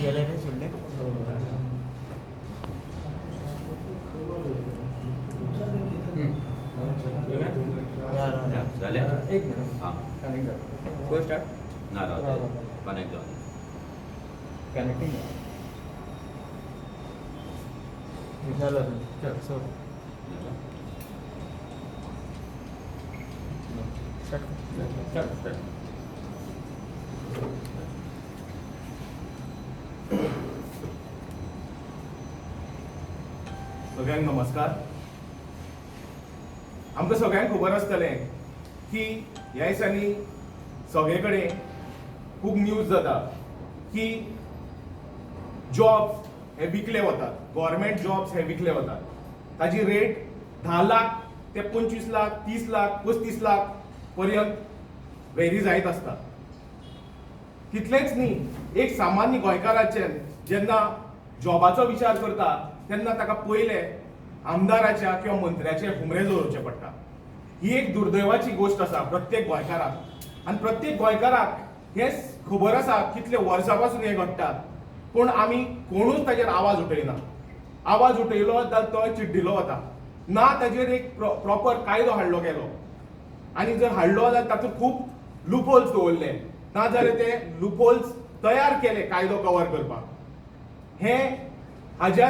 गेले रे सोडले झाले एक मिनिट हां गो स्टार्ट ना राहू कनेक्ट जाऊन कनेक्टिंग झालं चल सोड स्टार्ट सगळ्यांक नमस्कार. आमकां सगळ्यांक खबर आसतलें की ह्या दिसांनी सगळे कडेन खूब न्यूज जाता की जॉब्स हे विकले वतात, गव्हर्मेंट जॉब्स हे विकले वतात. ताजी रेट 10 लाख ते 25 लाख 30 लाख 35 लाख पर्यंत व्हेरी जायत आसता. तितलेंच न्ही, एक सामान्य गोंयकाराचें जेन्ना जॉबाचो विचार करता तेन्ना ताका पयले आमदाराच्या किंवा मंत्र्याचे हुमरे दवरचे पडटा. ही एक दुर्दैवाची गोष्ट आसा प्रत्येक गोंयकाराक. आनी प्रत्येक गोंयकाराक हें खबर आसा कितले वर्सां पासून हें घडटा, पूण आमी कोणूच ताचेर आवाज उठयना. आवाज उठयलो जाल्यार तो चिड्डिलो वता. ना ताचेर एक प्रॉपर कायदो हाडलो गेलो, आनी जर हाडलो जाल्यार तातूंत खूब लूपहोल्स दवरले, ना जाल्यार ते लूपहोल्स तयार केले कायदो कवर करपाक. हें हाज्या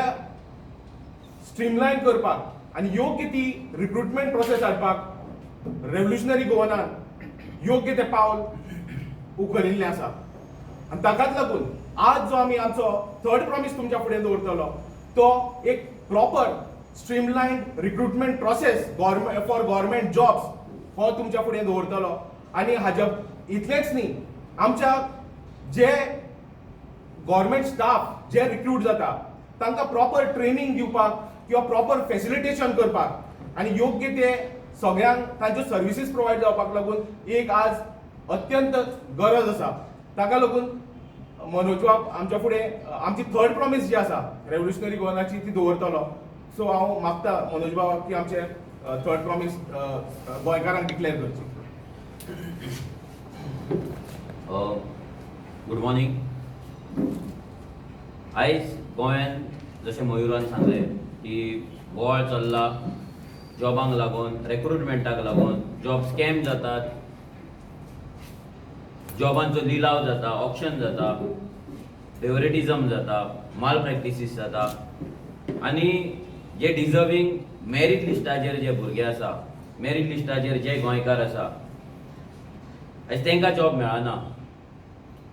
स्ट्रीमलायन करपाक आनी योग्य ती रिक्रुटमेंट प्रोसेस हाडपाक रेव्होल्युशनरी गोवनान योग्य ते पावल उखलिल्लें आसा. आनी ताकाच लागून आज जो आमी आमचो थर्ड प्रॉमीस तुमच्या फुडें दवरतलो तो एक proper streamline recruitment process for government jobs हो तुमच्या फुडें दवरतलो. आनी हाज्या इतलेंच न्ही, आमच्या जे गव्हर्मेंट स्टाफ जे रिक्रूट जाता तांकां प्रॉपर ट्रेनिंग दिवपाक किंवा प्रॉपर फॅसिलिटेशन करपाक आनी योग्य ते सगळ्यांक तांच्यो सर्विसीस प्रोवायड जावपाक लागून एक आज अत्यंत गरज आसा. ताका लागून मनोज बाब आमच्या फुडें आमची थर्ड प्रॉमीस जी आसा रेव्होल्युशनरी गोवनाची ती दवरतलो. सो हांव मागता मनोज बाबाक की आमचे थर्ड प्रॉमीस गोंयकारांक डिक्लेअर करची. Good morning. आयज गोंयान जशें मयुरान सांगलें की बोवाळ चल्ला जॉबांक लागून, रिक्रुटमेंटाक लागून, जॉब स्कॅम जातात, जॉबांचो लिलाव जाता, ऑक्शन जाता, फेवरेटिझम जाता, माल प्रॅक्टिसीस जाता. आनी जे डिजर्विंग मेरीट लिस्टाचेर जे भुरगे आसा, मेरीट लिस्टाचेर जे गोंयकार आसा, आयज तांकां जॉब मेळना.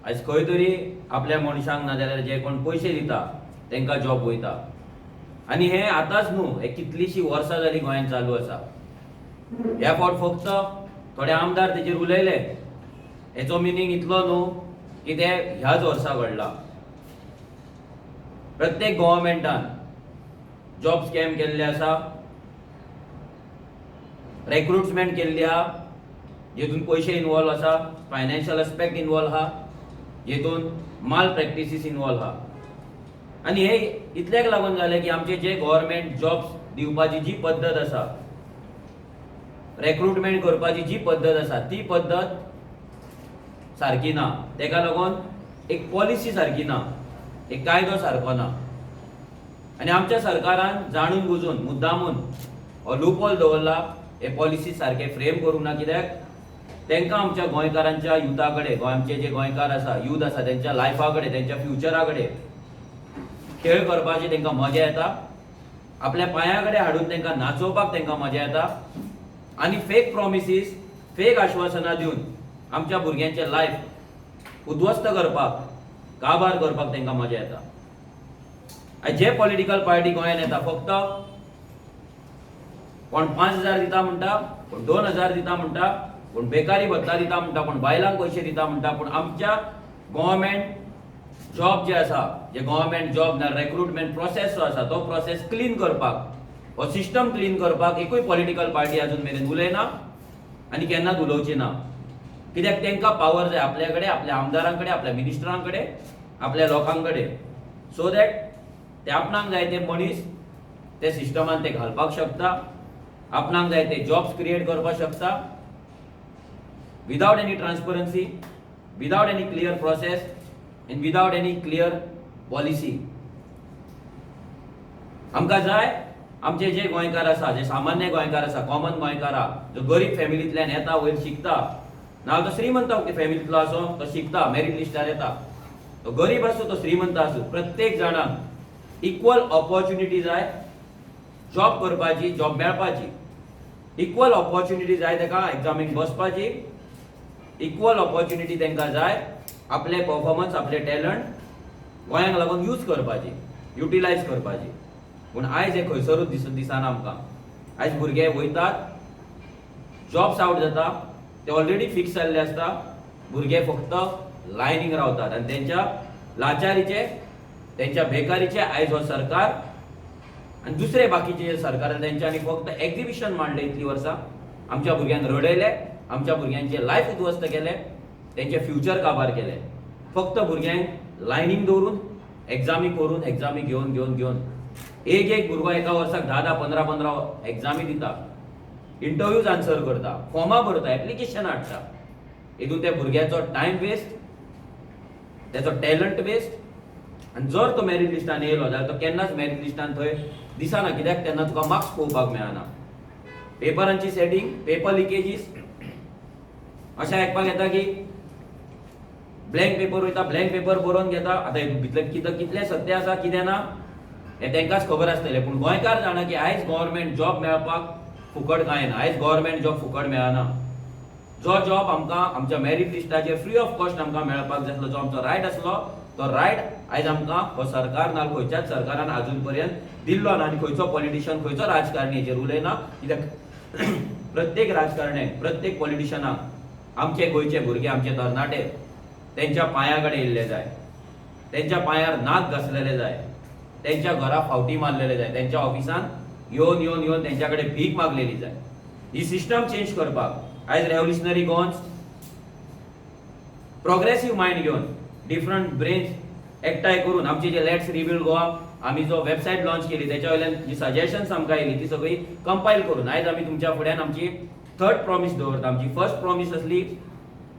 आयज खंय तरी आपल्या मनशांक ना जाल्यार जे कोण पयशे दिता तांकां जॉब वयता. आनी हें आतांच न्हू, हे कितलींशीं वर्सां जालीं गोंयांत चालू आसा. ह्या फावट फक्त थोडे आमदार तेजेर उलयले, हेचो मिनींग इतलो न्हू की ते ह्याच वर्सा घडला. प्रत्येक गव्हर्मेंटान जॉब स्कॅम केल्ले आसा, रिक्रुटमेंट केल्ली आहा जेतून पयशे इनवॉल्व आसा, फायनान्शियल एस्पेक्ट इनवॉल्व आहा, जेतून माल प्रॅक्टिसीस इनवॉल्व आहा. आनी हे इतल्याक लागून जालें की आमचे जे गव्हर्मेंट जॉब्स दिवपाची जी पद्दत आसा, रिक्रुटमेंट करपाची जी पद्दत आसा ती पद्दत सारकी ना. तेका लागून एक पॉलिसी सारकी ना, एक कायदो सारको ना. आनी आमच्या सरकारान जाणून बुजून मुद्दामून हो लूपहोल दवरला. हे पॉलिसी सारके फ्रेम करूंक ना, कित्याक तांकां आमच्या गोंयकारांच्या युथा कडेन, आमचे जे गोंयकार आसा, यूथ आसा, तेंच्या लायफा कडेन, तेंच्या फ्युचरा कडेन खेळ करपाची तांकां मजा येता. आपल्या पांया कडेन हाडून तांकां नाचोवपाक तांकां मजा येता. आनी फेक प्रॉमिसीस, फेक आश्वासनां दिवन आमच्या भुरग्यांचें लायफ उद्ध्वस्त करपाक, काबार करपाक तांकां मजा येता. आयज जे पॉलिटिकल पार्टी गोंयांत येता फक्त कोण 5,000 दिता म्हणटा, कोण 2,000 दिता म्हणटा, कोण बेकारी भत्ता दिता म्हणटा, कोण बायलांक पयशे दिता म्हणटा. पूण आमच्या गव्हर्मेंट जॉब जे आसा, जे गव्हर्मेंट जॉब ना रिक्रुटमेंट प्रोसेस जो आसा तो प्रोसेस क्लीन करपाक, हो सिस्टम क्लीन करपाक एकूय पॉलिटिकल पार्टी अजून मेरेन उलयना आनी केन्नाच उलोवची ना. कित्याक तांकां पावर जाय आपल्या कडेन, आपल्या आमदारां कडेन, आपल्या मिनिस्टरां कडेन, आपल्या लोकां कडेन, सो दॅट ते आपणाक जाय ते मनीस ते सिस्टमान ते घालपाक शकता, आपणाक जाय ते जॉब्स क्रिएट करपाक शकता without any transparency, without any clear process and without any clear policy आमकां जाय आमचे जे गोंयकार आसा जे सामान्य गोंयकार आसा कॉमन गोंयकार जो गरीब फॅमिलींतल्यान येता वयर शिकता ना तो श्रीमंत फॅमिलींतलो आसो तो शिकता मेरिट लिस्टार येता तो गरीब आसूं तो श्रीमंत आसूं प्रत्येक जाणाक इक्वल ऑपॉर्च्युनिटी जाय जॉब करपाची जॉब मेळपाची इक्वल ऑपॉर्च्युनिटी जाय ताका एग्जामीक बसपाची इक्वल ऑपॉर्च्युनिटी तांकां जाय आपले परफॉर्मन्स आपले टॅलंट गोंयांक लागून यूज करपाची युटिलायज करपाची पूण आयज हे खंयसरूच दिसना आमकां आयज भुरगे वयतात जॉब्स आउट जाता ते ऑलरेडी फिक्स जाल्ले आसता भुरगे फक्त लायनीक रावतात आनी तेंच्या लाचारीचे तेंच्या बेकारीचे आयज हो सरकार आनी दुसरे बाकीचे जे सरकार तेंच्यांनी फक्त एक्झिबिशन मांडले इतली वर्सां आमच्या भुरग्यांक रडयले आमच्या भुरग्यांचे लायफ उद्ध्वस्त केले तेंचे फ्युचर काबार केले फक्त भुरग्यांक लायनीक दवरून एग्जामी घेवन एक भुरगो एका वर्साक 10 15 एग्जामी दिता इंटरव्यूज आन्सर करता फॉर्मां भरता एप्लिकेशन हाडटा हितून त्या भुरग्याचो टायम वेस्ट त्याचो टॅलंट वेस्ट आनी जर तो मेरिट लिस्टान येयलो जाल्यार तो केन्नाच मेरिट लिस्टान थंय दिसना कित्याक तेन्ना तुका मार्क्स पळोवपाक मेळना पेपरांची सेटिंग पेपर लिकेजीस अशें आयकपाक येता की ब्लँक पेपर वयता ब्लँक पेपर बरोवन घेता आतां हितून भितले कितलें सत्य आसा कितें ना हे तांकांच खबर आसतलें पूण गोंयकार जाणा की आयज गव्हर्मेंट जॉब मेळपाक फुकट कांय ना आयज गव्हर्मेंट जॉब फुकट मेळना जो जॉब आमकां आमच्या मेरिट लिस्टाचेर फ्री ऑफ कॉस्ट आमकां मेळपाक जाय आसलो जो आमचो रायट आसलो तो रायट आयज आमकां हो सरकार ना खंयच्याच सरकारान अजून पर्यंत दिल्लो ना आनी खंयचो पॉलिटिशियन खंयचो राजकारणी हेचेर उलयना कित्याक प्रत्येक राजकारण्याक प्रत्येक पॉलिटिशियनाक आमचे गोंयचे भुरगे आमचे तरणाटे तेंच्या पांया कडेन येयल्ले जाय तेंच्या पांयार नाक घासलेले जाय तेंच्या घरा फावटी मारलेले जाय तेंच्या ऑफिसान येवन तेंच्या कडेन भीक मागलेली जाय ही सिस्टम चेंज करपाक आयज रेव्होल्युशनरी गोवन्स प्रोग्रेसिव्ह मायंड घेवन डिफरंट ब्रेन्स एकठांय करून आमची जे लेट्स रिबिल्ड गोवा आमी जो वेबसायट लॉन्च केली त्याच्या वयल्यान जी सजेशन्स आमकां येयली ती सगळी कंपायल करून आयज आमी तुमच्या फुड्यान आमची थर्ड प्रॉमिस दवरता आमची फर्स्ट प्रॉमिस आसली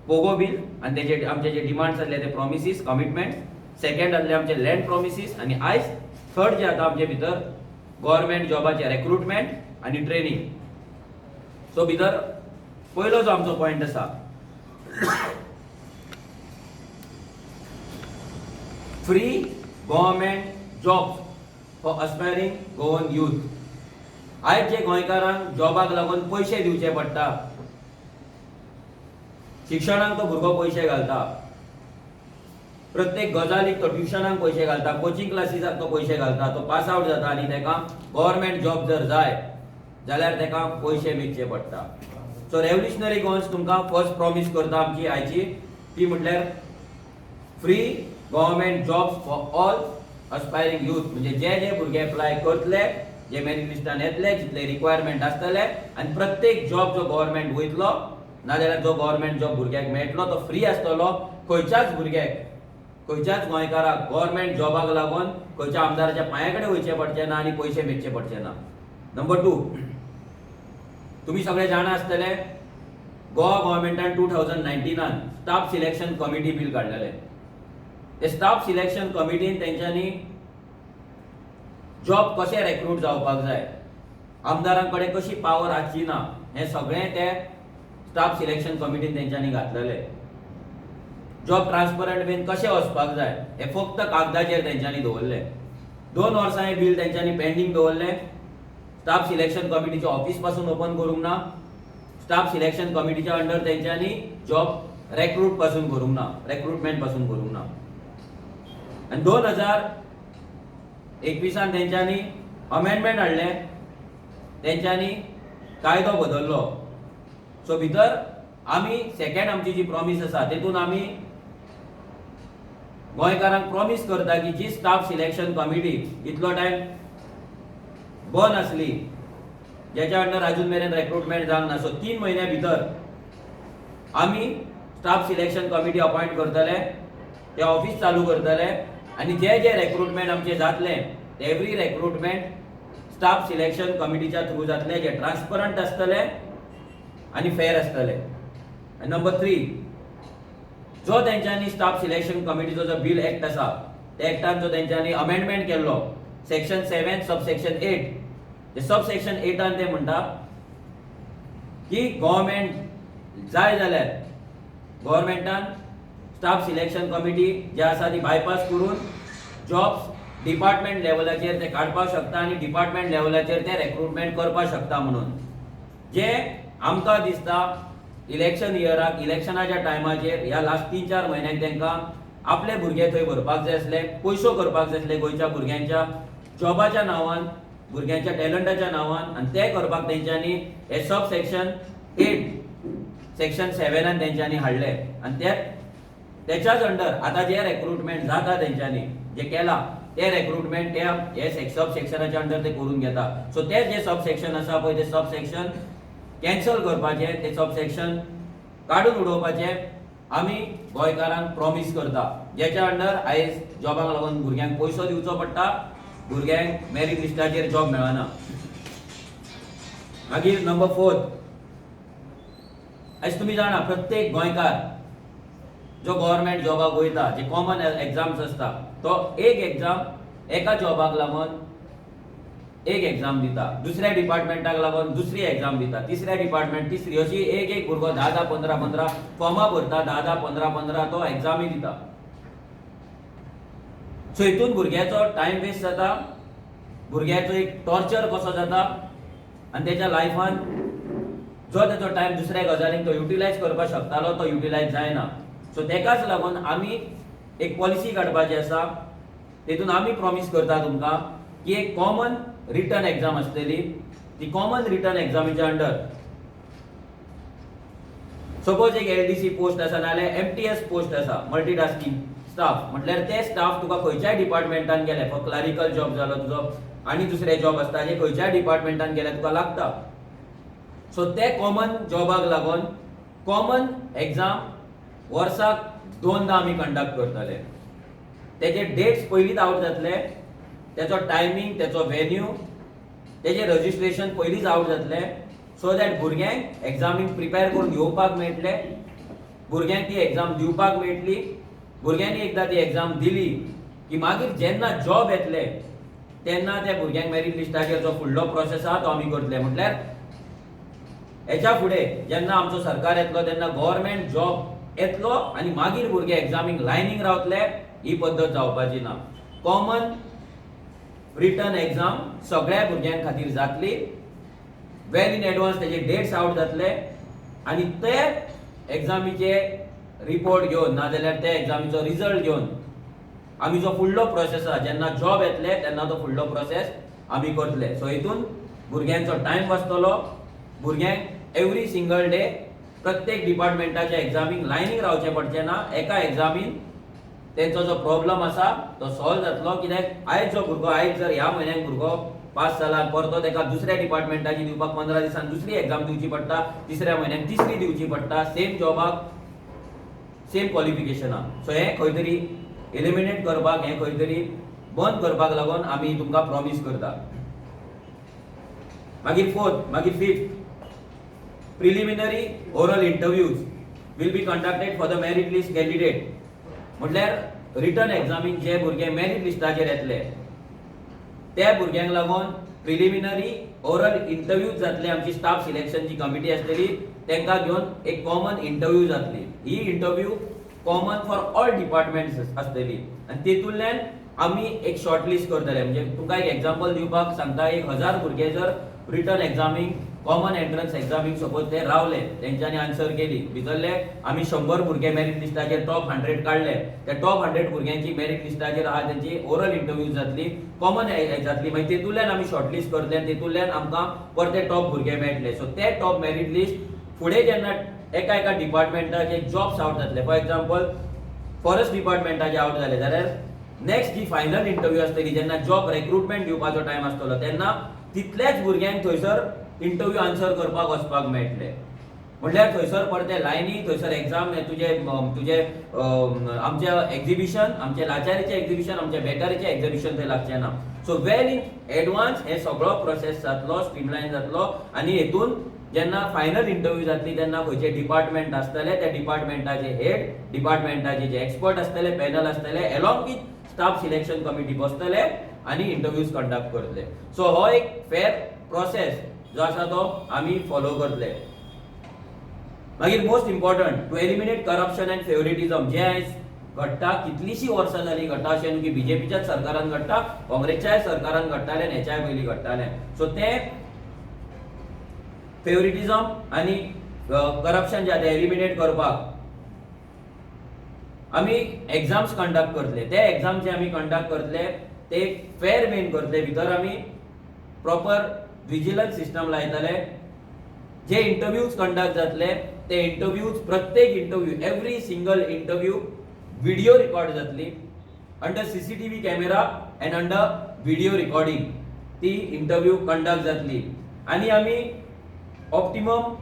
पोगो बील आनी तेजे आमचे जे डिमांड्स आसले ते प्रॉमिसीस कमिटमेंट्स सेकंड आसले आमचे लँड प्रॉमिसीस आनी आयज थर्ड जे आतां आमचे भितर गव्हर्मेंट जॉबाचे रिक्रुटमेंट आनी ट्रेनिंग सो भितर पयलो जो आमचो पॉयंट आसा free government jobs for aspiring Goan youth आयज जे गोंयकारांक जॉबाक लागून पयशे दिवचे पडटा शिक्षणाक तो भुरगो पयशे घालता प्रत्येक गजालीक तो ट्युशनाक पयशे घालता कोचिंग क्लासीसाक तो पयशे घालता तो पास आउट जाता आनी तेका गव्हर्मेंट जॉब जर जाय जाल्यार तेका पयशे मेजचे पडटा सो रेव्होल्युशनरी गोवन्स तुमकां फर्स्ट प्रॉमिस करता आमची आयची ती म्हटल्यार free government jobs for all aspiring youth म्हणजे जे भुरगे एप्लाय करतले जे मेरिट लिस्टान येतले जितले रिक्वायरमेंट आसतले आनी प्रत्येक जॉब जो गव्हर्मेंट वयतलो नाजाल्यार जो गव्हर्मेंट जॉब भुरग्याक मेळटलो तो फ्री आसतलो खंयच्याच भुरग्याक खंयच्याच गोंयकाराक गव्हर्मेंट जॉबाक लागून खंयच्या आमदाराच्या पांया कडेन वयचे पडचे ना आनी पयशे मेजचे पडचे ना नंबर 2 तुमी सगळे जाणा आसतले गोवा गव्हर्मेंटान 2019 स्टाफ सिलेक्शन कमिटी बील काडलेले ते स्टाफ सिलेक्शन कमिटीन तेंच्यांनी जॉब कशे रिक्रूट जावपाक जाय आमदारां कडेन कशी पावर आसची ना हे सगळें ते स्टाफ सिलेक्शन कमिटीन तेंच्यांनी घातलेले जॉब ट्रान्सपरंट बीन कशें वचपाक जाय हे फक्त कागदाचेर तेंच्यांनी दवरले 2 वर्सां हे बील तेंच्यांनी पेंडींग दवरले स्टाफ सिलेक्शन कमिटीचे ऑफिस पासून ओपन करूंक ना स्टाफ सिलेक्शन कमिटीच्या अंडर तेंच्यांनी जॉब रिक्रूट पासून करूंक ना रिक्रुटमेंट पासून करूंक ना आनी 2021 तेंच्यांनी अमेंडमेंट हाडले तेंच्यांनी कायदो बदललो सो भितर आमी सेकंड आमची जी प्रॉमिस आसा तेतून आमी गोंयकारांक प्रॉमिस करता की जी स्टाफ सिलेक्शन कमिटी इतलो टायम बंद आसली जेच्या अंडर अजून मेरेन रिक्रुटमेंट जावंक ना सो 3 म्हयन्या भितर आमी स्टाफ सिलेक्शन कमिटी अपॉइंट करतले ते ऑफिस चालू करतले आनी जे रिक्रुटमेंट आमचे जातले एवरी रिक्रुटमेंट स्टाफ सिलेक्शन कमिटीच्या थ्रू जातले जे ट्रान्सपरंट आसतले आनी फेअर आसतले नंबर 3 जो तेंच्यांनी स्टाफ सिलेक्शन कमिटीचो जो बिल एक्ट आसा त्या एक्टान जो तेंच्यांनी अमेंडमेंट केल्लो सेक्शन 7 सबसेक्शन 8 ते सबसेक्शन 8 ते म्हणटा की गव्हर्नमेंट जाय जाल्यार गव्हर्नमेंटान स्टाफ सिलेक्शन कमिटी जे आसा ती बायपास करून जॉब्स डिपार्टमेंट लेवलाचेर ते काडपाक शकता आणि डिपार्टमेंट लेवलाचेर ते रिक्रुटमेंट करपाक शकता म्हणून जे आमकां दिसता इलेक्शन इयराक इलेक्शनाच्या टायमाचेर ह्या लास्ट 3-4 म्हयन्याक तांकां आपले भुरगे थंय भरपाक जाय आसले पयसो करपाक जाय आसले गोंयच्या भुरग्यांच्या जॉबाच्या नांवान भुरग्यांच्या टॅलंटाच्या नांवान आणि ते करपाक तेंच्यांनी हे सब सेक्शन 8 सेक्शन 7 तेंच्यांनी हाडले आणि त्याच्याच अंडर आता जे रिक्रुटमेंट जाता तेंच्यांनी जे केला ते रिक्रुटमेंट ते हे सब सेक्शनाच्या अंडर ते करून घेता सो ते जे सब सेक्शन आसा पळय ते सब सेक्शन कॅन्सल करपाचे ते सब सेक्शन काढून उडोवपाचे आमी गोंयकारांक प्रॉमिस करता जेच्या अंडर आयज जॉबाक लागून भुरग्यांक पयसो दिवचो पडटा भुरग्यांक मेरिट लिस्टाचेर जॉब मेळना मागीर नंबर 4 आयज तुम्ही जाणा प्रत्येक गोंयकार जो गव्हर्नमेंट जॉबाक वयता जे कॉमन एग्जाम्स आसता तो एक एग्जाम एका जॉबाक लागून एक एग्जाम दिता दुसऱ्या डिपार्टमेंटाक लागून दुसरी एग्जाम दिता तिसऱ्या डिपार्टमेंट तिसरी अशी एक भुरगो 10-15 फॉर्मां भरता 10-15 तो एग्जामी दिता सो हितून भुरग्याचो टाइम वेस्ट जाता भुरग्याचो एक टॉर्चर कसो जाता आणि त्याच्या लायफान जो त्याचो टाइम दुसऱ्या गजालींक तो युटिलायज करपाक शकतालो तो युटिलायज जायना सो तेकाच लागून आमी एक पॉलिसी काडपाची आसा तेतून आमी प्रॉमिस करता तुमकां की एक कॉमन रिटन एग्जाम आसतली ती कॉमन रिटन एग्जामीच्या अंडर सपोज एक एलडीसी पोस्ट आसा नाल्यार एमटीएस पोस्ट आसा मल्टीटास्किंग स्टाफ म्हटल्यार ते स्टाफ तुका खंयच्याय डिपार्टमेंटान गेले फॉर क्लरिकल जॉब जालो तुजो आणि दुसरे जॉब आसता जे खंयच्याय डिपार्टमेंटान गेले तुका लागता सो ते कॉमन जॉबाक लागून कॉमन एग्जाम वर्साक 2दा आमी कंडक्ट करतले तेजे डेट्स पयलींच आउट जातले त्याचो टायमिंग त्याचो व्हेन्यू तेजे रजिस्ट्रेशन पयलींच आउट जातले सो दॅट भुरग्यांक एग्जामीक प्रिपेर करून येवपाक मेळटले भुरग्यांक ती एग्जाम दिवपाक मेळटली भुरग्यांनी एकदा ती एग्जाम दिली की मागीर जेन्ना जॉब येतले तेन्ना त्या भुरग्यांक मेरिट लिस्टाचेर जो फुडलो प्रोसेस आहा तो आमी करतले म्हटल्यार हेच्या फुडें जेन्ना आमचो सरकार येतलो तेन्ना गव्हर्नमेंट जॉब येतलो आणि मागीर भुरगे एग्जामीक लायनीक रावतले ही पद्दत जावपाची ना कॉमन रिटन एग्जाम सगळ्या भुरग्यांक खातीर जातली वेल इन एडवान्स तेजे डेट्स आउट जातले आणि ते एग्जामीचे रिपोर्ट घेवन नाजाल्यार ते एग्जामीचो रिजल्ट घेवन आमी जो फुडलो प्रोसेस आहा जेन्ना जॉब येतले तेन्ना तो फुडलो प्रोसेस आमी करतले सो हितून भुरग्यांचो टायम वाचतलो भुरग्यांक एवरी सिंगल डे प्रत्येक डिपार्टमेंटाच्या एग्जामीक लायनीक रावचे पडचे ना एका एग्जामीन तेंचो जो प्रॉब्लेम आसा तो सॉल्व जातलो कित्याक आयज जो भुरगो आयज जर ह्या म्हयन्याक भुरगो पास जाला परतो तेका दुसऱ्या डिपार्टमेंटाची दिवपाक 15 दिसान दुसरी एग्जाम दिवची पडटा तिसऱ्या म्हयन्याक तिसरी दिवची पडटा सेम जॉबाक सेम क्वॉलिफिकेशन आहा सो हे खंय तरी एलिमिनेट करपाक हे खंय तरी बंद करपाक लागून आमी तुमकां प्रॉमिस करता मागीर 5th preliminary oral interviews will be conducted for the merit list candidate म्हटल्यार रिटन एग्जामीक जे भुरगे मेरिट लिस्टाचेर येतले त्या भुरग्यांक लागून प्रिलिमिनरी ओरल इंटरव्यूज जातले आमची स्टाफ सिलेक्शनची कमिटी आसतली तांकां घेवन एक कॉमन इंटरव्यू जातली ही interview common for all departments आसतली आणि तेतूंतल्यान आमी एक शॉर्टलिस्ट करतले म्हणजे तुका एक एग्जांपल दिवपाक सांगता 1000 भुरगे जर रिटन एग्जामीक कॉमन एंट्रन्स एग्जामीक सपोज ते रावले तेंच्यांनी आन्सर केली भितरले आमी 100 भुरगे मेरिट लिस्टाचेर टॉप 100 काडले त्या टॉप 100 भुरग्यांची मेरिट लिस्टाचेर आहा त्यांची ओरल इंटरव्यू जातली कॉमन जातली मागीर तेतूंतल्यान आमी शॉर्टलिस्ट करतले आनी तेतूंतल्यान आमकां परते टॉप भुरगे मेळटले सो ते टॉप मेरिट लिस्ट फुडें जेन्ना एका डिपार्टमेंटाचे जॉब्स आउट जातले फॉर एग्जांपल फॉरेस्ट डिपार्टमेंटाचे आउट जाले जाल्यार नेक्स्ट जी फायनल इंटरव्यू आसतली जेन्ना जॉब रिक्रुटमेंट दिवपाचो टायम आसतलो तेन्ना तितल्याच भुरग्यांक थंयसर इंटरव्यू आन्सर करपाक वचपाक मेळटले म्हटल्यार थंयसर परते लायनी थंयसर एग्जाम तुजे आमचे एक्झिबिशन आमचे लाचारीचे एक्झिबिशन आमचे बेकारीचे एक्झिबिशन थंय लागचे ना सो वेल इन एडवान्स हे सगळो प्रोसेस जातलो स्ट्रीमलायन जातलो आनी हेतून जेन्ना फायनल इंटरव्यू जातली तेन्ना खंयचे डिपार्टमेंट आसतले त्या डिपार्टमेंटाचे हेड डिपार्टमेंटाचे जे एक्सपर्ट आसतले पॅनल आसतले along with staff selection committee बसतले आणि इंटरव्यूज कंडक्ट करतले. सो हो एक फेअर प्रोसेस जो आसा तो आमी फॉलो करतले. मागीर most important to eliminate corruption and favouritism जे आयज घडटा, कितलीशी वर्सां जाली घडटा, अशें न्हू की बीजेपीच्याच सरकारान घडटा, काँग्रेसच्याय सरकारान घडटालें आनी हेच्याय पयलीं घडटालें. सो तें फेवरेटिझम आनी करप्शन जे आसा तें एलिमिनेट करपाक आमी एग्जाम्स कंडक्ट करतले. ते एग्जाम जे आमी कंडक्ट करतले ते फेअर वेन करतले. भितर आमी प्रॉपर विजिलन्स सिस्टम लायतले. जे इंटरव्यूज कंडक्ट जातले ते इंटरव्यूज, प्रत्येक interview, every single interview video record जातली under CCTV camera and under video recording. ती इंटरव्यू कंडक्ट जातली. आणि आमी ऑप्टिमम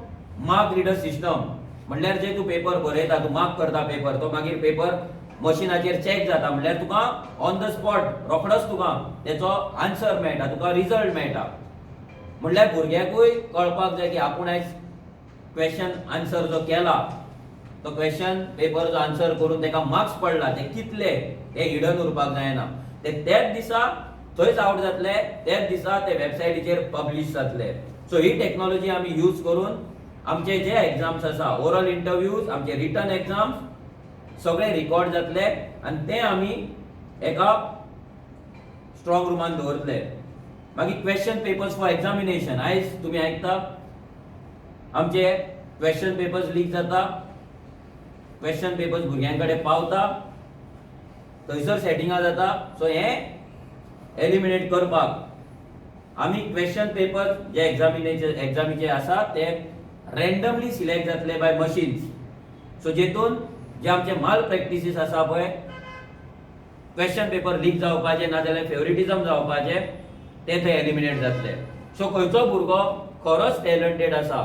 मार्क रिडर सिस्टम, म्हणल्यार जे तू पेपर बरयता, तू मार्क करता पेपर, तो मागीर पेपर मशिनाचेर चॅक जाता. म्हणल्यार तुका ऑन द स्पॉट रोखडोच तुका तेचो आन्सर मेळटा, तुका रिजल्ट मेळटा. म्हणल्यार भुरग्याकूय कळपाक जाय की आपूण आयज क्वेश्चन आन्सर जो केला, तो क्वेश्चन पेपर जो आन्सर करून तेका मार्क्स पडला ते कितले हे हिडन उरपाक जायना. ते त्याच दिसा थंयच आउट जातले, त्याच दिसा ते वेबसायटीचेर पब्लिश जातले. सो ही टेक्नॉलॉजी आमी यूज करून आमचे जे एग्जाम्स आसा, ओरल इंटरव्यूज, आमचे रिटन एग्जाम्स सगळे रिकॉर्ड जातले आणि ते आमी एका स्ट्रॉंग रूमान दवरतले. मागीर क्वेश्चन पेपर्स फॉर एग्जामिनेशन. आयज तुम्ही आयकता आमचे क्वेश्चन पेपर्स लीक जाता, क्वेश्चन पेपर्स भुरग्यांकडे पावता, थंयसर सेटिंगां जाता. सो हे एलिमिनेट करपाक आमी क्वेश्चन पेपर जे एग्जामीचे आसा ते रँडमली सिलेक्ट जातले बाय मशीन्स. सो जेतून जे आमचे माल प्रॅक्टिसीस आसा पळय, क्वेश्चन पेपर लीक जावपाचे ना जाल्यार फेवरेटिझम जावपाचे, ते थंय एलिमिनेट जातले. सो खंयचो भुरगो खरोच टॅलंटेड आसा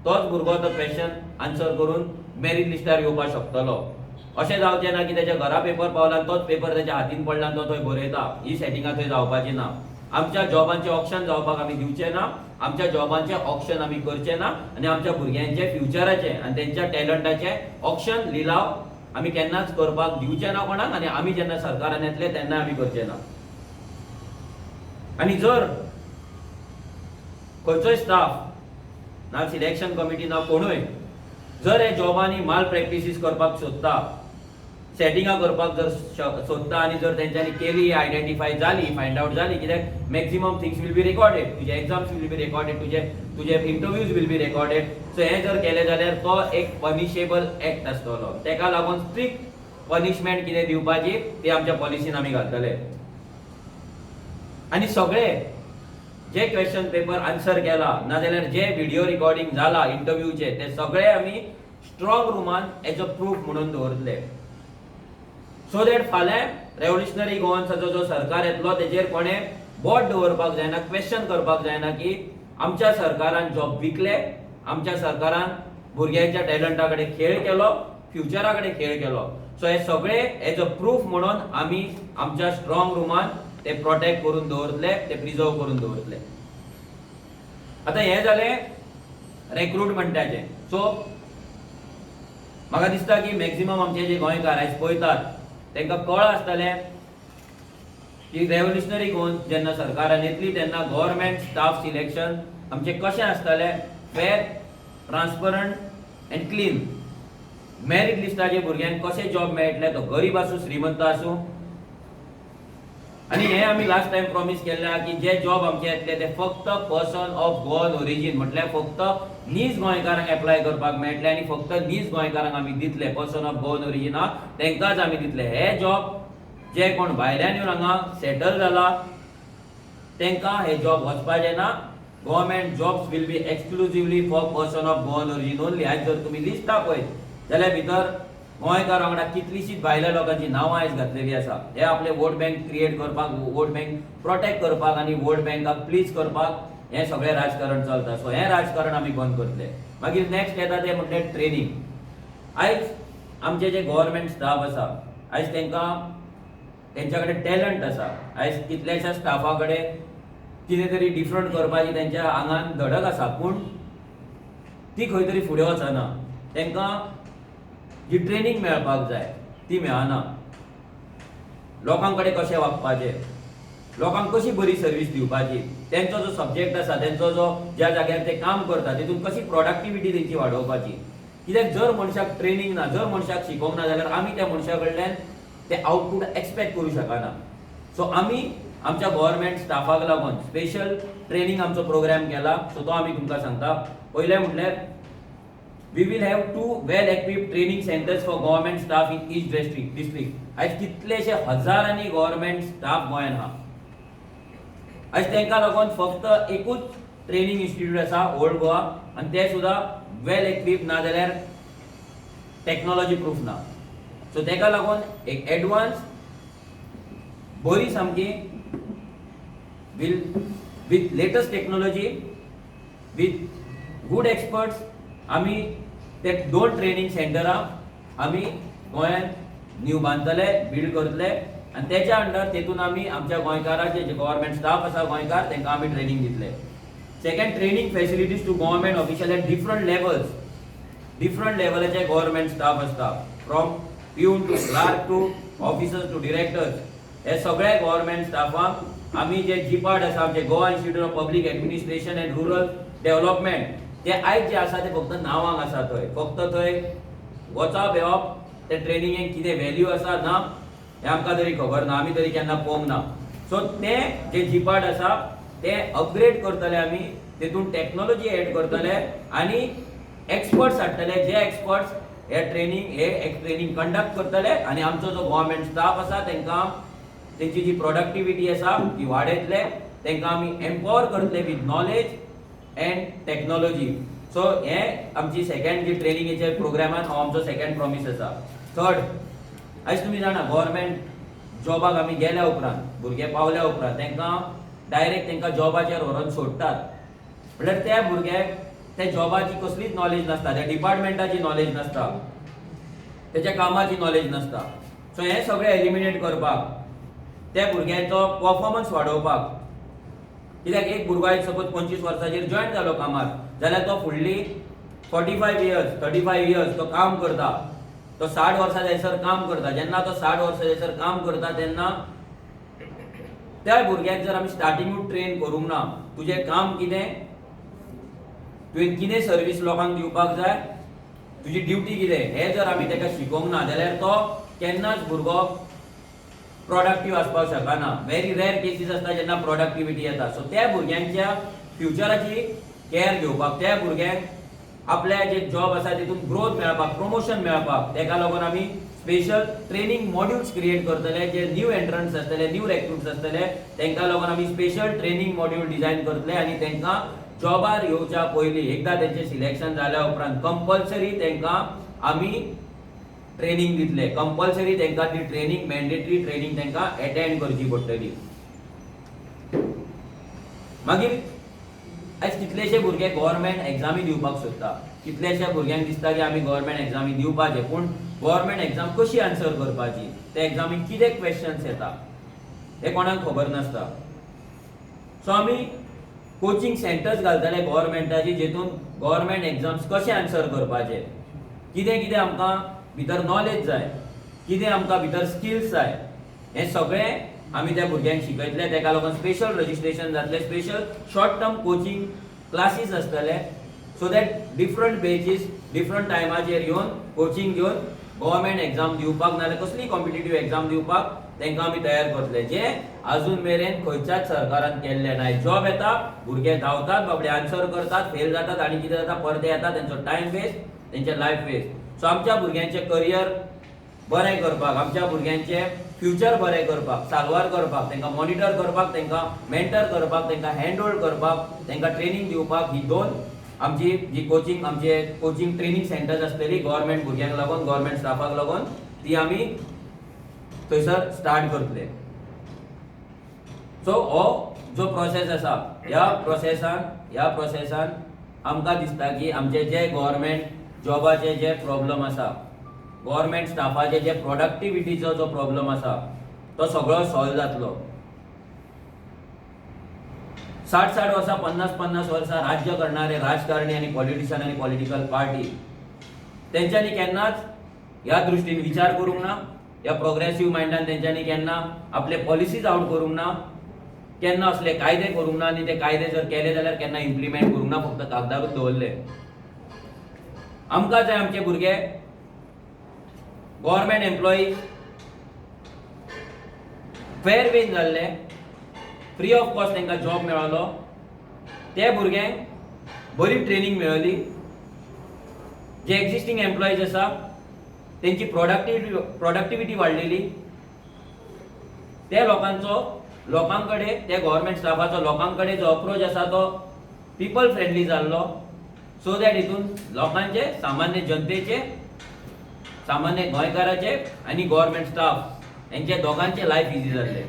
तोच भुरगो तो क्वेश्चन आन्सर करून मेरिट लिस्टार येवपाक शकतलो. अशें जावचें ना की तेच्या घरा पेपर पावला आनी तोच पेपर तेच्या हातीन पडला आनी तो थंय बरयता. ही सेटिंगां थंय जावपाची ना. आमच्या जॉबांचे ऑप्शन जावपाक आमी दिवचे ना. आमच्या जॉबांचे ऑप्शन आमी करचे ना आनी आमच्या भुरग्यांचे फ्युचराचे आनी तेंच्या टॅलंटाचे ऑप्शन लिलाव आमी केन्नाच करपाक दिवचे ना कोणाक. आनी आमी जेन्ना सरकारान येतले तेन्ना आमी करचे ना. आनी जर खंयचोय स्टाफ ना सिलेक्शन कमिटी ना कोणूय जर हे जॉबांनी माल प्रॅक्टिसीस करपाक सोदता, सेटिंगां करपाक जर सोदता आनी जर तेंच्यांनी केली, आयडेंटिफाय जाली, फायंड आउट जाली, कित्याक maximum things will be recorded, तुजे एग्जाम्स वील बी रेकॉर्डेड, तुजे interviews will be recorded. So हे जर केले जाल्यार तो एक पनिशेबल एक्ट आसतलो. तेका लागून स्ट्रिक्ट पनिशमेंट कितें दिवपाची ती आमच्या पॉलिसीन आमी घालतले. आनी सगळे जे क्वेश्चन पेपर आन्सर केला नाजाल्यार जे व्हिडिओ रिकॉर्डिंग जाला इंटरव्यूचे ते सगळे आमी स्ट्रॉंग रूमान एज अ प्रूफ म्हणून दवरतले. सो दॅट फाल्यां रेव्होल्युशनरी गोवन्साचो जो सरकार येतलो तेजेर कोणें बोट दवरपाक जायना, क्वेश्चन करपाक जायना की आमच्या सरकारान जॉब विकले, आमच्या सरकारान भुरग्यांच्या टॅलंटा कडेन खेळ केलो, फ्युचरा कडेन खेळ केलो. सो हे सगळे एज अ प्रूफ म्हणून आमी आमच्या स्ट्रॉंग रूमान ते प्रोटेक्ट करून दवरतले, ते प्रिजर्व करून दवरतले. आता हे जाले रिक्रुटमेंटाचे. सो म्हाका दिसता की मॅक्सिमम आमचे जे गोंयकार आयज पळयतात तांकां कळ आसतलें की रेव्होल्युशनरी गोवन्स जेन्ना सरकारान येतली तेन्ना गव्हर्नमेंट स्टाफ सिलेक्शन आमचे कशें आसतलें, fair, transparent and clean. Merit लिस्टाचे भुरग्यांक कशे जॉब मेळटले, तो गरीब आसूं श्रीमंत आसूं. आणि हे आमी लास्ट टाइम प्रॉमिस केल्ले की जे जॉब आमचे येतले ते फक्त पर्सन ऑफ गोवन ओरिजीन, म्हटल्यार फक्त नीज गोंयकारांक एप्लाय करपाक मेळटले आनी फक्त नीज गोंयकारांक आमी दितले. पर्सन ऑफ गोवन ओरिजीन तेंकांच आमी दितले. हे जॉब जे कोण भायल्यान येवन हांगा सेटल जाला तेंकां हे जॉब वचपाचे ना. Government jobs will be exclusively for person of Goan origin only. आयज जर तुमी लिस्टा पळयत जाल्यार भितर गोंयकार वांगडा कितलीशीच भायल्या लोकांची नांवां आयज घातलेली आसा. हे आपले वोट बँक क्रिएट करपाक, वोट बँक प्रोटेक्ट करपाक आनी वोट बँकाक प्लीज करपाक हे सगळे राजकारण चलता. सो हे राजकारण आमी बंद करतले. मागीर नेक्स्ट येता ते म्हणजे ट्रेनिंग. आयज आमचे जे गव्हर्नमेंट स्टाफ आसा आयज तेंच्या कडेन टॅलंट आसा. आयज कितल्याशा स्टाफा कडेन कितें तरी डिफरंट करपाची तेंच्या आंगान धडक आसा, पूण ती खंय तरी फुडें वचना. तेंकां जी ट्रेनिंग मेळपाक जाय ती मेळना. लोकां कडेन कशें वागपाचें, लोकांक कशी बरी सर्वीस दिवपाची, तेंचो जो सब्जेक्ट आसा, तेंचो जो ज्या जाग्यार ते काम करता तितून कशी प्रोडक्टिविटी तेंची वाडोवपाची. कित्याक जर मनशाक ट्रेनिंग ना, जर मनशाक शिकोवंक ना जाल्यार आमी त्या मनशा कडल्यान ते आउटपूट एक्सपेक्ट करूं शकना. सो आमी आमच्या गव्हर्नमेंट स्टाफाक लागून स्पेशल ट्रेनिंग आमचो प्रोग्राम केला. सो तो आमी तुमकां सांगता. पयलें म्हटल्यार we will have 2 well equipped training centers for government staff in each district. आज कितलेशे हजारांनी गव्हर्नमेंट स्टाफ गोंयान आहा. आज तांकां लागून फक्त एकूच ट्रेनिंग इन्स्टिट्यूट आसा ओल्ड गोवा, आनी ते सुद्धा वेल इक्विप्ड ना जाल्यार टेक्नॉलॉजी प्रूफ ना. सो ताका लागून एक एडवान्स बरी सामकी with latest technology with good experts आमी ते 2 ट्रेनिंग सेंटरां आमी गोंयान न्यू बांदतले, बिल्ड करतले, आनी तेच्या अंडर तेतून आमी आमच्या गोंयकाराचे जे गव्हर्नमेंट स्टाफ आसा गोंयकार तांकां आमी ट्रेनिंग दितले. Second, training facilities to government official at different लेवलाचे गव्हर्नमेंट स्टाफ आसता, from peon to clerk to officers to directors. हे सगळे गव्हर्नमेंट स्टाफांक आमी जे जिपाड आसा, आमचे Goa institute of public administration and rural development, ते आयज जे आसा ते फक्त नांवांक आसा. फक्त थंय वचप येवप, ते ट्रेनिंगेक कितें व्हॅल्यू आसा ना हें आमकां तरी खबर ना, आमी तरी केन्ना पळोवंक ना. सो ते जे जिपाड आसा ते अपग्रेड करतले आमी, तेतून टेक्नॉलॉजी एड करतले आनी एक्सपर्ट्स हाडटले, जे एक्सपर्ट्स हे ट्रेनिंग कंडक्ट करतले, आनी आमचो जो गव्हर्नमेंट स्टाफ आसा तांकां तेंची जी प्रोडक्टिविटी आसा ती वाडयतले, तांकां आमी एम्पावर करतले with knowledge end technology. So हे आमची सेकंड जी ट्रेनिंगेचे प्रोग्रामान हो आमचो सेकंड प्रॉमिस आसा. थर्ड, आयज तुमी जाणा गव्हर्नमेंट जॉबाक आमी गेल्या उपरांत, भुरगे पावल्या उपरांत तांकां डायरेक्ट तांकां जॉबाचेर व्हरून सोडटात. म्हळ्यार त्या भुरग्याक त्या जॉबाची कसलीच नॉलेज नासता, त्या डिपार्टमेंटाची नॉलेज नासता, त्याच्या कामाची नॉलेज नासता. सो हे सगळें एलिमिनेट करपाक, त्या भुरग्याचो परफॉर्मन्स वाडोवपाक, कित्याक एक भुरगो आयज सपोज 25 वर्साचेर जॉयन जालो कामाक, जाल्यार तो फुडली 35 इयर्स तो काम करता, तो 60 वर्सां जायसर काम करता. जेन्ना तो 60 वर्सां जायसर काम करता तेन्ना त्या भुरग्याक जर आमी स्टार्टिंगूच ट्रेन करूंक ना, तुजें काम कितें, तुवें कितें सर्वीस लोकांक दिवपाक जाय, तुजी ड्युटी कितें, हें जर आमी ताका शिकोवंक ना जाल्यार तो केन्नाच भुरगो प्रोडक्टीव आसपाक शकना. व्हेरी रेअर केसीस आसता जेन्ना प्रोडक्टिविटी येता. सो त्या भुरग्यांच्या फ्युचराची केअर घेवपाक, त्या भुरग्यांक आपल्या जे जॉब आसा तितून ग्रोथ मेळपाक, प्रमोशन मेळपाक, ताका लागून आमी स्पेशल ट्रेनिंग मॉड्यूल्स क्रिएट करतले. जे न्यू एंट्रंट्स आसतले, न्यू रेक्रुट्स आसतले, तांकां लागून आमी स्पेशल ट्रेनिंग मॉड्यूल डिझायन करतले आनी तांकां जॉबार येवच्या पयलीं एकदां तेंचें सिलेक्शन जाल्या उपरांत कंपल्सरी तांकां आमी ट्रेनिंग दितले. कंपल्सरी तांकां ती ट्रेनिंग, मॅन्डेटरी ट्रेनिंग तांकां अटेंड करची पडटली. मागीर आयज कितलेशे भुरगे गव्हर्नमेंट एग्जामी दिवपाक सोदता, कितलेशे भुरग्यांक दिसता की आमी गव्हर्नमेंट एग्जामी दिवपाचे, पूण गव्हर्नमेंट एग्जाम कशी आन्सर करपाची, त्या एग्जामीक कितें क्वेश्चन्स येता हे कोणाक खबर नासता. सो आमी कोचिंग सेंटर्स घालतले गव्हर्नमेंटाची, जेतून गव्हर्नमेंट एग्जाम्स कशे आन्सर करपाचे, कितें कितें आमकां भितर नॉलेज जाय, कितें आमकां भितर स्किल्स जाय, हें सगळें आमी त्या भुरग्यांक शिकयतले. ताका लागून स्पेशल रजिस्ट्रेशन जातलें, special short term coaching classes आसतले, so that different batches different टायमाचेर येवन कोचिंग घेवन गव्हर्नमेंट एग्जाम दिवपाक नाजाल्यार कसली कॉम्पिटिटीव एग्जाम दिवपाक तांकां आमी तयार करतले, जे आजून मेरेन खंयच्याच सरकारान केल्ले ना. जॉब येता, भुरगे धांवतात, बाबडे आन्सर करतात, फेल जातात आनी कितें जाता, परते येतात, तेंचो टायम वेस्ट, तेंचें लायफ वेस्ट. सो आमच्या भुरग्यांचें करियर बरें करपाक, आमच्या भुरग्यांचें फ्युचर बरें करपाक, साल्वार करपाक, तांकां मॉनिटर करपाक, तांकां मेंटर करपाक, तांकां हँड होल्ड करपाक, तांकां ट्रेनिंग दिवपाक, ही 2 आमची जी कोचिंग ट्रेनिंग सेंटर्स आसतली गव्हर्नमेंट भुरग्यांक लागून, गव्हर्नमेंट स्टाफाक लागून, ती आमी थंयसर स्टार्ट करतले. सो हो जो प्रोसेस आसा, ह्या प्रोसेसान आमकां दिसता की आमचे जे गव्हर्नमेंट जॉबाचे जे प्रॉब्लेम आसा, गव्हर्नमेंट स्टाफाचे जे प्रोडक्टिविटीचो जो प्रॉब्लेम आसा, तो सगळो सॉल्व जातलो. 60 वर्सां, 50 वर्सां राज्य करणारे राजकारणी आनी पॉलिटिशियन आनी पॉलिटिकल पार्टी, तेंच्यांनी केन्नाच ह्या दृश्टीन विचार करूंक ना, ह्या प्रोग्रेसिव्ह माइंडान तेंच्यांनी केन्ना आपले पॉलिसीज आउट करूंक ना, केन्ना असले कायदे करूंक ना, आनी ते कायदे जर केले जाल्यार केन्ना इम्प्लिमेंट करूंक ना, फक्त कागदारूच दवरले. आमकां जाय आमचे भुरगे गव्हर्नमेंट एम्प्लॉई फेर वेन जाल्ले, फ्री ऑफ कॉस्ट तांकां जॉब मेळलो, ते भुरग्यांक बरी ट्रेनिंग मेळ्ळी, जे एक्झिस्टिंग एम्प्लॉईज आसा तेंची प्रोडक्टिविटी वाडलेली, ते लोकां कडेन ते गव्हर्नमेंट स्टाफाचो लोकां कडेन जो अप्रोच आसा तो पीपल फ्रेंडली जाल्लो, सो दॅट हितून लोकांचे सामान्य जनतेचे, सामान्य गोंयकाराचे आनी गव्हर्नमेंट स्टाफ हेंचे दोगांचे लायफ इजी जाल्ले.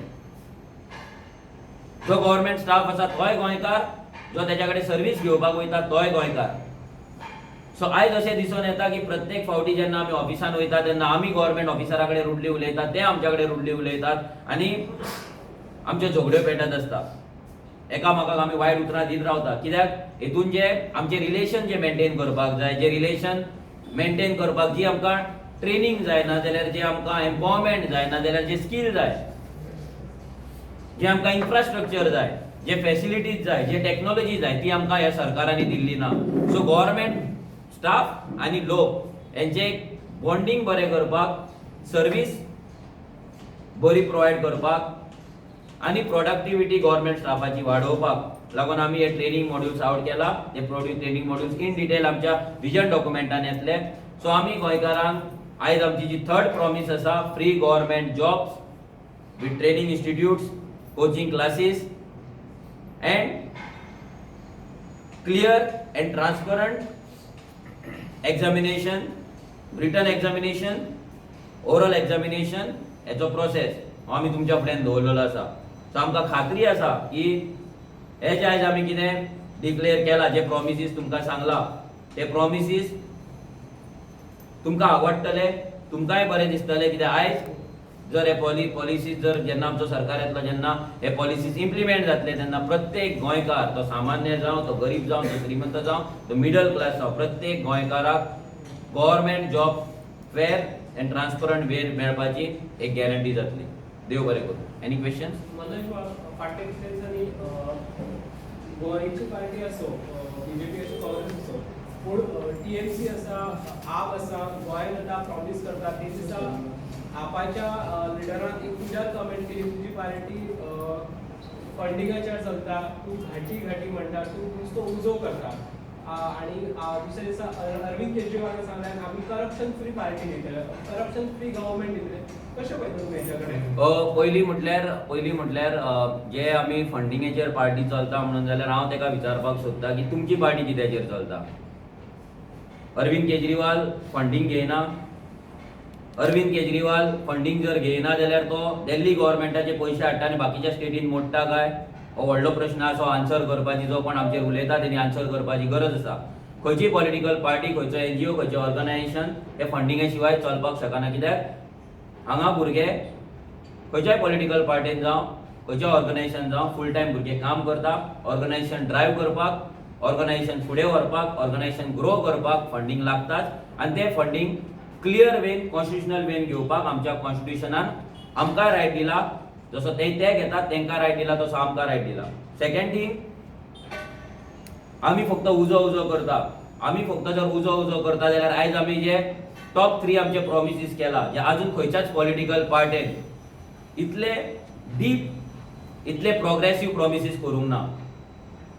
जो गव्हर्नमेंट स्टाफ आसा तोय गोंयकार, जो तेच्या कडेन सर्वीस घेवपाक वयता तोय गोंयकार. सो आयज अशें दिसून येता की प्रत्येक फावटी जेन्ना आमी ऑफिसान वयता तेन्ना आमी गव्हर्नमेंट ऑफिसरा कडेन रुडली उलयतात, ते आमच्या कडेन रुडली उलयतात आनी आमच्यो झगड्यो पेटत आसता. एकामेकाक आमी वायट उतरां दीत रावता. कित्याक हेतून जे आमचे रिलेशन जे मेंटेन करपाक जाय, जे रिलेशन मेंटेन करपाक जी आमकां ट्रेनिंग जाय ना जाल्यार, जे आमकां एम्पावरमेंट जाय ना जाल्यार, जे स्कील जाय, जे आमकां इन्फ्रास्ट्रक्चर जाय, जे फॅसिलिटीज जाय, जे टेक्नॉलॉजी जाय, ती आमकां ह्या सरकारांनी दिल्ली ना. सो गव्हर्नमेंट स्टाफ आनी लोक हेंचे बॉन्डिंग बरें करपाक, सर्वीस बरी प्रोवायड करपाक आनी प्रोडक्टिविटी गव्हर्नमेंट स्टाफाची वाडोवपाक लागून आमी हे ट्रेनिंग मॉड्यूल्स आउट केला. हे ट्रेनिंग मॉड्यूल्स इन डिटेल आमच्या विजन डॉक्युमेंटान येतले. सो आमी गोंयकारांक आयज आमची जी थर्ड प्रॉमिस आसा, free government jobs with training institutes, coaching classes and clear and transparent examination, written examination, oral examination, हेचो प्रोसेस हो आमी तुमच्या फुड्यान दवरलेलो आसा. सो आमकां खात्री आसा की हे जे आयज आमी कितें डिक्लेअर केला, जे प्रॉमिसीस तुमकां सांगला, ते प्रॉमिसीस तुमकां आवडटले, तुमकांय बरें दिसतले. कित्याक आयज जर हे पॉलिसीज जर जेन्ना आमचो सरकार येतलो, जेन्ना हे पॉलिसीज इम्प्लिमेंट जातले, तेन्ना प्रत्येक गोंयकार, तो सामान्य जावं, तो गरीब जावं, तो श्रीमंत जावं, तो मिडल क्लास जावं, प्रत्येक गोंयकाराक गव्हर्नमेंट जॉब फेर एंड ट्रान्सपरंट वेर मेळपाची एक गॅरंटी जातली. देव बरें करूं. Any questions? फाटल्या दिसांनी गोंयची पार्टी असो, बीजेपी असो, काँग्रेस असो, पूण टीएमसी आसा, आप आसा, गोंयांत आतां प्रॉमिस करता ते दिसा आपाच्या लिडरान एक तुज्याच कमेंट केली, तुजी पार्टी फंडिंगाचेर चलता, तूं घाटी म्हणटा, तूं नुसतो उजो करता. आणि दुसऱ्या दिसा अरविंद केजरीवालान सांगल्यार आमी करप्शन फ्री पार्टी दितले, करप्शन फ्री गव्हर्नमेंट दितले. कशें पळयता तुमी हेच्या कडेन? पयलीं म्हटल्यार जे आमी फंडिंगेचेर पार्टी चलता म्हणून जाल्यार हांव तेका विचारपाक सोदता की तुमची पार्टी कित्याचेर चलता? अरविंद केजरीवाल फंडिंग घेयना. अरविंद केजरीवाल फंडिंग जर घेयना जाल्यार तो दिल्ली गव्हर्नमेंटाचे पयशे हाडटा आनी बाकीच्या स्टेटीन मोडटा काय? हो व्हडलो प्रश्न आसा. आन्सर करपाची, जो कोण आमचेर उलयता तेणी आन्सर करपाची गरज आसा. खंयची पॉलिटिकल पार्टी, खंयचो NGO, खंयचें ऑर्गनायझेशन हे फंडिंगे शिवाय चलपाक शकना. कित्याक हांगा भुरगे खंयच्याय पॉलिटिकल पार्टीन जावं, खंयच्या ऑर्गनायझेशन जावं, फूल टायम भुरगे काम करता. ऑर्गनायझेशन ड्रायव्ह करपाक, ऑर्गनायझेशन फुडें व्हरपाक, ऑर्गनायझेशन ग्रो करपाक फंडिंग लागताच. आनी तें funding clear Wien, constitutional Wien घेवपाक आमच्या कॉन्स्टिट्युशनान आमकां रायट दिला. जसो ते घेतात तेंकां रायट दिला, तसो आमकां रायट दिला. सेकंड थिंग, आमी फक्त उजो करता. आमी फक्त जर उजो करता जाल्यार आयज आमी जे टॉप 3 आमचे प्रॉमिसीस केला, जे अजून खंयच्याच पॉलिटिकल पार्टीन इतले डीप, इतले प्रोग्रेसिव्ह प्रॉमिसीस करूंक ना.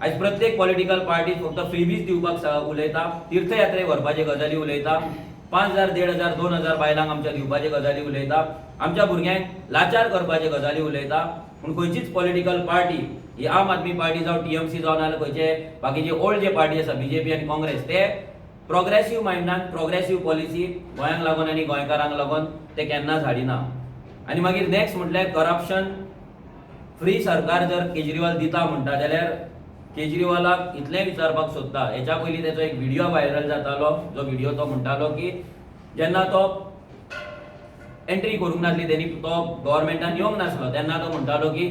आयज प्रत्येक पॉलिटिकल पार्टी फक्त फ्रीबीज दिवपाक उलयता, तीर्थयात्रेक व्हरपाचे गजाली उलयता, 5,000, 1,500, 2,000 बायलांक आमच्या दिवपाचे गजाली उलयता, आमच्या भुरग्यांक लाचार करपाचे गजाली उलयता. पूण खंयचीच पॉलिटिकल पार्टी, ही आम आदमी पार्टी जावं, TMC जावं, नाल्यार खंयचे बाकीचे ओल्ड जे पार्टी आसा, BJP आनी काँग्रेस, ते प्रोग्रेसिव्ह मायंडान प्रोग्रेसिव्ह पॉलिसी गोंयांक लागून आनी गोंयकारांक लागून ते केन्नाच हाडिना. आनी मागीर नेक्स्ट म्हटल्यार करप्शन फ्री सरकार जर केजरीवाल दिता म्हणटा जाल्यार केजरीवालाक इतलें विचारपाक सोदता. हेच्या पयलीं तेचो एक व्हिडिओ व्हायरल जातालो, जो व्हिडिओ तो म्हणटालो की जेन्ना तो एंट्री करूंक नासली, तेणी तो गव्हर्नमेंटान येवंक नासलो, तेन्ना तो म्हणटालो की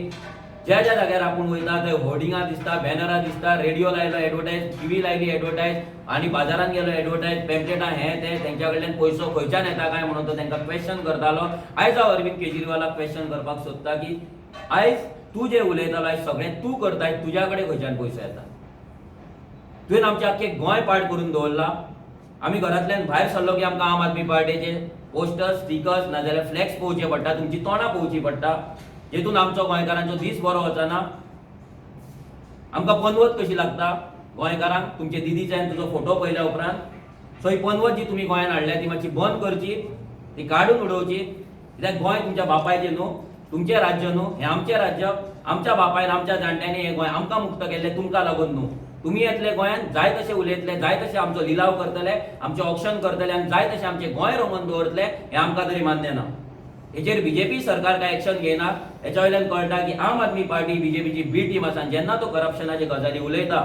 ज्या ज्या जाग्यार आपण वयता थंय होर्डिंगां दिसता, बॅनरां दिसता, रेडिओ लायलो एडवर्टायज, टीव्ही लायली एडवर्टायज आनी बाजारात गेलो एडवर्टायज, पॅम्पलेटां हे ते तेंच्या कडल्यान पयसो खंयच्यान येता काय म्हणून तो तांकां क्वेश्चन करतालो. आयज हांव अरविंद केजरीवालाक क्वेश्चन करपाक सोदता की आयज तूं जे उलयतालो आयज सगळें तूं करता तुज्या कडेन खंयच्यान पयसो येता? तुवें आमचें आख्खें गोंय पाड करून दवरला. आमी घरांतल्यान भायर सरलो की आमकां आम आदमी पार्टीचे पोस्टर्स, स्टिकर्स नाजाल्यार फ्लॅक्स पळोवचे पडटा, तुमची तोंडां पळोवची पडटा, जेतून आमचो गोंयकारांचो दीस बरो वचना. आमकां पनवत कशी लागता गोंयकारांक तुमचे दिदीच्यान तुजो फोटो पळयल्या उपरांत. सो ही पनवत जी तुमी गोंयांत हाडल्या ती मातशी बंद करची, ती काडून उडोवची. कित्याक गोंय तुमच्या बापायचें न्हू, तुमचें राज्य न्हू, हें आमचें राज्य. आमच्या बापायन आमच्या जाणट्यांनी हें गोंय आमकां मुक्त केल्लें तुमकां लागून न्हू. तुमी येतले गोंयांत जाय तशे उलयतले, जाय तशे आमचो लिलाव करतले, आमचें ऑप्शन करतले आनी जाय तशे आमचें गोंय रोमन दवरतले, हें आमकां तरी मान्य ना. हेचेर बीजेपी सरकार काय एक्शन घेयना. हेच्या वयल्यान कळटा की आम आदमी पार्टी बीजेपीची बी टीम आसा. जेन्ना तो करप्शनाचे गजाली उलयता,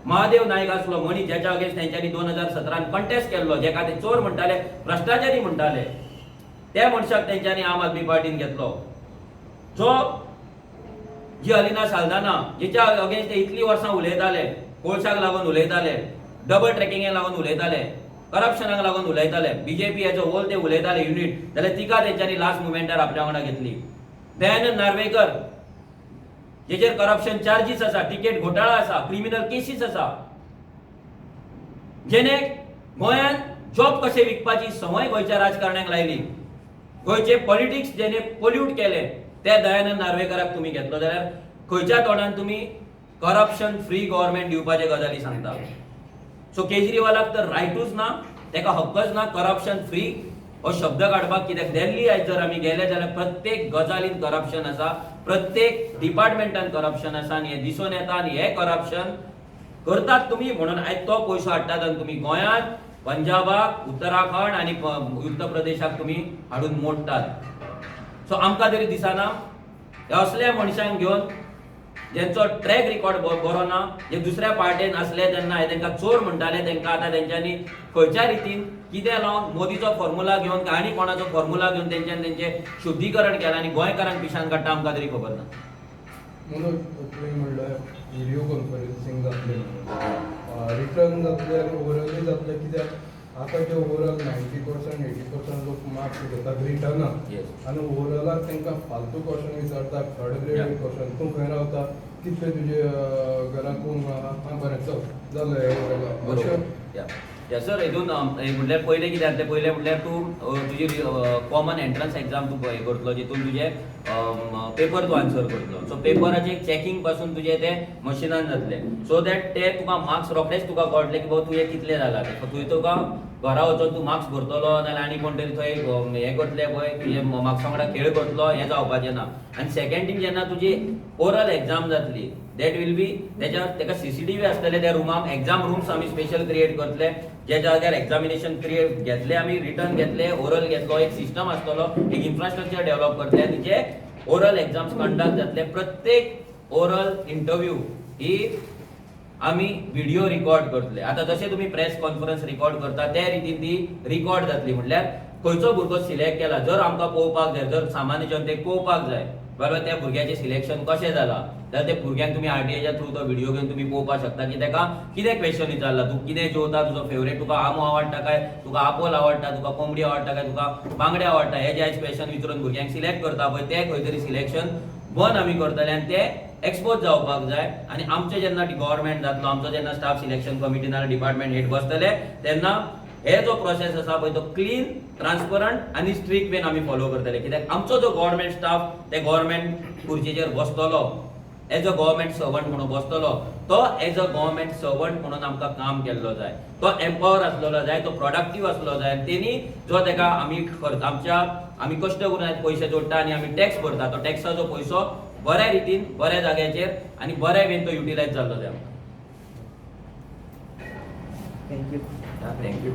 महादेव नायक आसलो मनीस ज्याच्या अगेन्स्ट तेंच्यांनी 2017 कंटेस्ट केल्लो, जेका ते चोर म्हणटाले, भ्रष्टाचारी म्हणटाले, त्या मनशाक तेंच्यांनी आम आदमी पार्टीन घेतलो. जो जी अलिना साल्दाना जेच्या अगेन्स्ट ते इतली वर्सां उलयताले, कोळशाक लागून उलयताले, डबल ट्रॅकिंगाक लागून उलयताले, करप्शनाक लागून उलयताले, बीजेपी हेचो होल ते उलयताले युनिट, जाल्यार तिका तेंच्यांनी लास्ट मुमेंटार आपल्या वांगडा घेतली. दयानंद नार्वेकर जेचेर करप्शन चार्जीस आसा, तिकेट घोटाळा आसा, क्रिमिनल केसीस आसा, जेणे गोंयांत जॉब कशे विकपाची संवय गोंयच्या राजकारण्यांक लायली, गोंयचे पॉलिटिक्स जेणे पोल्यूट केले, त्या दयानंद नार्वेकराक तुम्ही घेतलो जाल्यार खंयच्या तोंडान तुम्ही करप्शन फ्री गव्हर्नमेंट दिवपाचे गजाली सांगता. सो केजरीवालाक तर रायटूच ना, तेका हक्कच ना करप्शन फ्री हो शब्द काडपाक. कित्याक दिल्ली आयज जर आमी गेले जाल्यार प्रत्येक गजालीन करप्शन आसा, प्रत्येक डिपार्टमेंटान करप्शन आसा आनी हें दिसून येता. आनी हें करप्शन करतात तुमी म्हणून आयज तो पयसो हाडटात आनी तुमी गोंयांत, पंजाबाक, उत्तराखंड आनी उत्तर प्रदेशाक तुमी हाडून मोडटात. सो आमकां तरी दिसना ह्या असल्या मनशांक घेवन जेंचो ट्रॅक रिकॉर्ड बरो ना, जे दुसऱ्या पार्टेन असले तेन्ना हे तांकां चोर म्हणटाले, तांकां आतां तेंच्यांनी खंयच्या रितीन कितें लावन मोदीचो फॉर्म्युला घेवन काय आनी कोणाचो फॉर्म्युला घेवन तेंच्यांनी तेंचें शुद्धीकरण केलां आनी गोंयकारांक पिशान काडटा आमकां तरी खबर ना. म्हणून तुवें म्हणल्यार व्हिडिओ कॉन्फरन्सिंग जातलें म्हणून रिटर्न जातलें आनी ओवरऑलूय जातलें. कित्याक आतां जे ओवरऑल 90% 80% लोक मार्क्स घेतात रिटर्नाक, आनी ओवरऑलाक तांकां फालतू क्वेश्चन विचारतात, थर्ड ग्रेड क्वेश्चन. तूं खंय रावता, कितले तुजे घरांत कोण आहा, बरें चल जालें अशें. सर हितून म्हणल्यार पयलें कितें जातलें, पयलें म्हणल्यार तूं तुजी कॉमन एंट्रन्स एग्जाम तूं हे करतलो, जितून तुजे पेपर तूं आन्सर करतलो. सो पेपराचें चॅकिंग पासून तुजें तें मशिनान जातलें, सो दॅट ते तुका मार्क्स रोखडेच तुका कळटले की बाबा तुवें कितले जाला ते. थंय तुका घरा वचून तूं मार्क्स भरतलो नाल्यार आनी कोण तरी थंय हें करतले पळय, तुजे मार्क्सा वांगडा खेळ करतलो, हें जावपाचें ना. आनी सेकंड थींग जेन्ना तुजी ओरल एग्जाम जातली, दॅट वील बी तेका CCTV आसतले त्या रुमाक. एग्जाम रूम्स आमी स्पेशल क्रिएट करतले, ज्या जाग्यार एग्जामिनेशन क्रिएट घेतले आमी, रिटर्न घेतले, ओरल घेतलो, एक सिस्टम आसतलो, एक इन्फ्रास्ट्रक्चर डेव्हलप करतले आनी तिचे ओरल एग्जाम्स कंडक्ट जातले. प्रत्येक ओरल इंटरव्यू ही आमी व्हिडिओ रिकॉर्ड करतले. आतां जशें तुमी प्रेस कॉन्फरन्स रिकॉर्ड करता त्या रितीन ती रिकॉर्ड जातली. म्हणल्यार खंयचो भुरगो सिलेक्ट केला, जर आमकां पळोवपाक जाय, जर सामान्य जनतेक पळोवपाक जाय बरोबर त्या भुरग्याचें सिलेक्शन कशें जालां, जाल्यार त्या भुरग्यांक तुमी RTIच्या थ्रू तो व्हिडिओ घेवन तुमी पळोवपाक शकता की ताका कितें क्वेश्चन विचारला, तूं कितें जेवता, तुजो फेवरेट, तुका आमो आवडटा काय, तुका आपोल आवडटा, तुका कोंबडी आवडटा काय, तुका बांगडे आवडटा, हे जे क्वेश्चन विचारून भुरग्यांक सिलेक्ट करता पळय ते खंय तरी सिलेक्शन बंद आमी करतले आनी ते एक्सपोज जावपाक जाय. आनी आमचे जेन्ना गव्हर्नमेंट जातलो, आमचो जेन्ना स्टाफ सिलेक्शन कमिटी नाल्यार डिपार्टमेंट हेड बसतले, तेन्ना हे जो प्रोसेस आसा पळय तो क्लीन, ट्रान्सपरंट आनी स्ट्रिक्ट वेन आमी फॉलो करतले. कित्याक आमचो जो गव्हर्नमेंट स्टाफ ते गव्हर्नमेंट खुर्चीचेर बसतलो, एज अ गव्हर्नमेंट सर्वंट म्हणून बसतलो, तो एज अ गव्हर्नमेंट सर्वंट म्हणून आमकां काम केल्लो जाय, तो एम्पावर आसलेलो जाय, तो प्रोडक्टीव आसलो जाय. तेणी जो ताका आमी कश्ट करून पयशे जोडटा आनी आमी टॅक्स भरता, तो टॅक्साचो पयसो बऱ्या रितीन, बऱ्या जाग्याचेर आनी बऱ्या वेन तो युटिलायज जाल्लो जाय. थँक्यू. थँक्यू.